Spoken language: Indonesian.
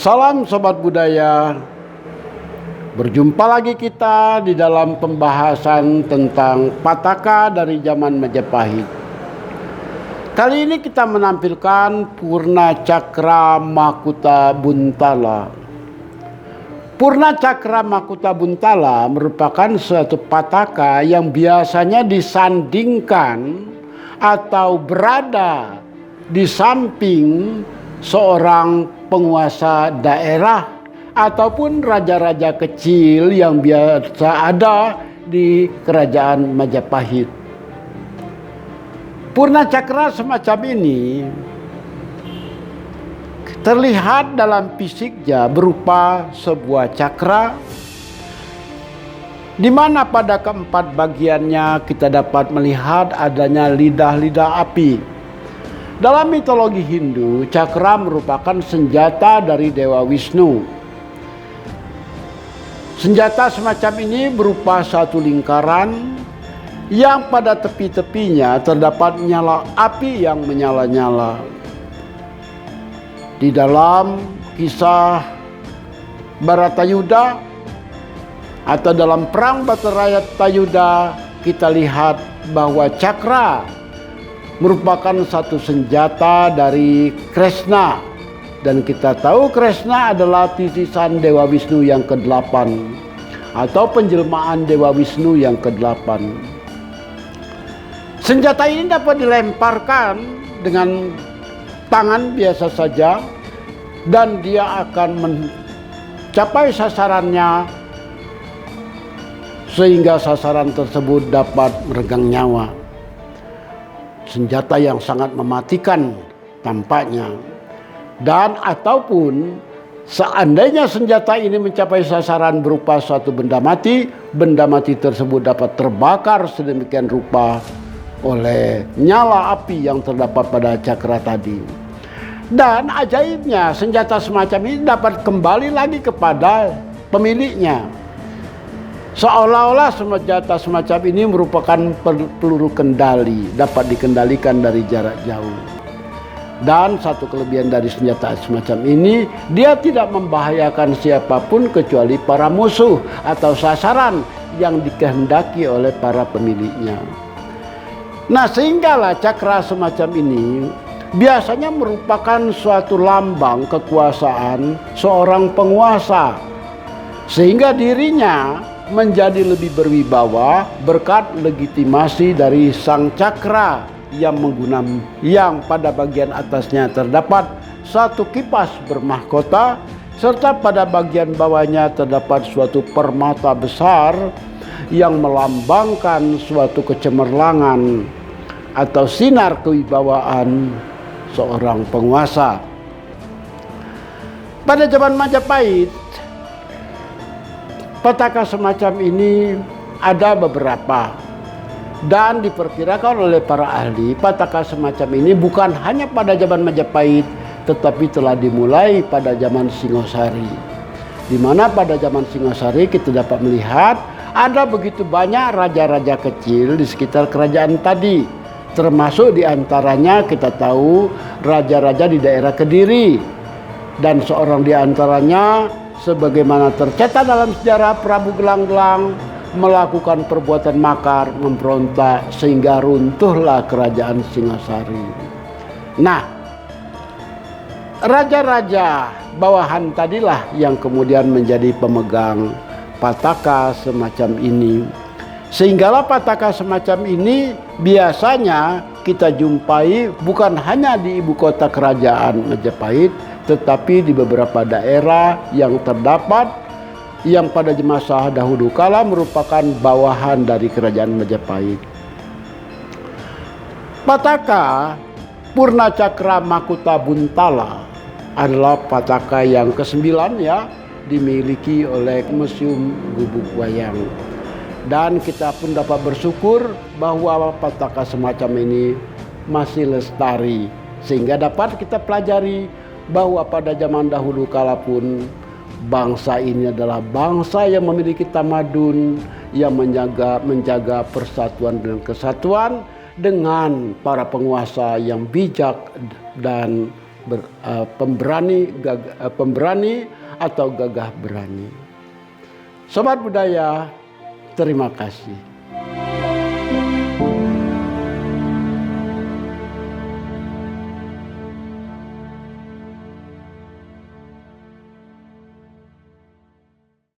Salam Sobat Budaya. Berjumpa lagi kita di dalam pembahasan tentang Pataka dari zaman Majapahit. Kali ini kita menampilkan Purna Cakra Makuta Buntala. Purna Cakra Makuta Buntala merupakan suatu pataka yang biasanya disandingkan atau berada di samping seorang penguasa daerah ataupun raja-raja kecil yang biasa ada di kerajaan Majapahit. Purna Cakra semacam ini terlihat dalam fisiknya berupa sebuah cakra di mana pada keempat bagiannya kita dapat melihat adanya lidah-lidah api. Dalam mitologi Hindu, cakra merupakan senjata dari Dewa Wisnu. Senjata semacam ini berupa satu lingkaran yang pada tepi-tepinya terdapat nyala api yang menyala-nyala. Di dalam kisah Baratayuda atau dalam perang Bharatayuda kita lihat bahwa cakra merupakan satu senjata dari Kresna, dan kita tahu Kresna adalah titisan Dewa Wisnu yang ke-8 atau penjelmaan Dewa Wisnu yang ke-8. Senjata ini dapat dilemparkan dengan tangan biasa saja dan dia akan mencapai sasarannya sehingga sasaran tersebut dapat meregang nyawa. Senjata yang sangat mematikan tampaknya. Dan ataupun seandainya senjata ini mencapai sasaran berupa suatu benda mati tersebut dapat terbakar sedemikian rupa oleh nyala api yang terdapat pada cakra tadi. Dan ajaibnya senjata semacam ini dapat kembali lagi kepada pemiliknya. Seolah-olah senjata semacam ini merupakan peluru kendali, dapat dikendalikan dari jarak jauh. Dan satu kelebihan dari senjata semacam ini, dia tidak membahayakan siapapun kecuali para musuh atau sasaran yang dikehendaki oleh para pemiliknya. Nah, sehinggalah cakra semacam ini biasanya merupakan suatu lambang kekuasaan seorang penguasa, sehingga dirinya menjadi lebih berwibawa berkat legitimasi dari sang cakra yang pada bagian atasnya terdapat satu kipas bermahkota serta pada bagian bawahnya terdapat suatu permata besar yang melambangkan suatu kecemerlangan atau sinar kewibawaan seorang penguasa. Pada zaman Majapahit, pataka semacam ini ada beberapa, dan diperkirakan oleh para ahli pataka semacam ini bukan hanya pada zaman Majapahit tetapi telah dimulai pada zaman Singosari, di mana pada zaman Singosari kita dapat melihat ada begitu banyak raja-raja kecil di sekitar kerajaan tadi, termasuk diantaranya kita tahu raja-raja di daerah Kediri, dan seorang diantaranya sebagaimana tercatat dalam sejarah, Prabu Gelang-Gelang melakukan perbuatan makar, memberontak sehingga runtuhlah kerajaan Singasari. Nah, raja-raja bawahan tadilah yang kemudian menjadi pemegang pataka semacam ini. Sehinggalah pataka semacam ini biasanya kita jumpai bukan hanya di ibu kota kerajaan Majapahit, tetapi di beberapa daerah yang terdapat yang pada masa dahulu kala merupakan bawahan dari kerajaan Majapahit. Pataka Purna Cakra Makuta Buntala adalah pataka yang ke-9 ya, dimiliki oleh Museum Gubuk Wayang. Dan kita pun dapat bersyukur bahwa pataka semacam ini masih lestari, sehingga dapat kita pelajari bahwa pada zaman dahulu kala pun bangsa ini adalah bangsa yang memiliki tamadun, yang menjaga persatuan dan kesatuan dengan para penguasa yang bijak dan pemberani atau gagah berani. Sobat Budaya, terima kasih.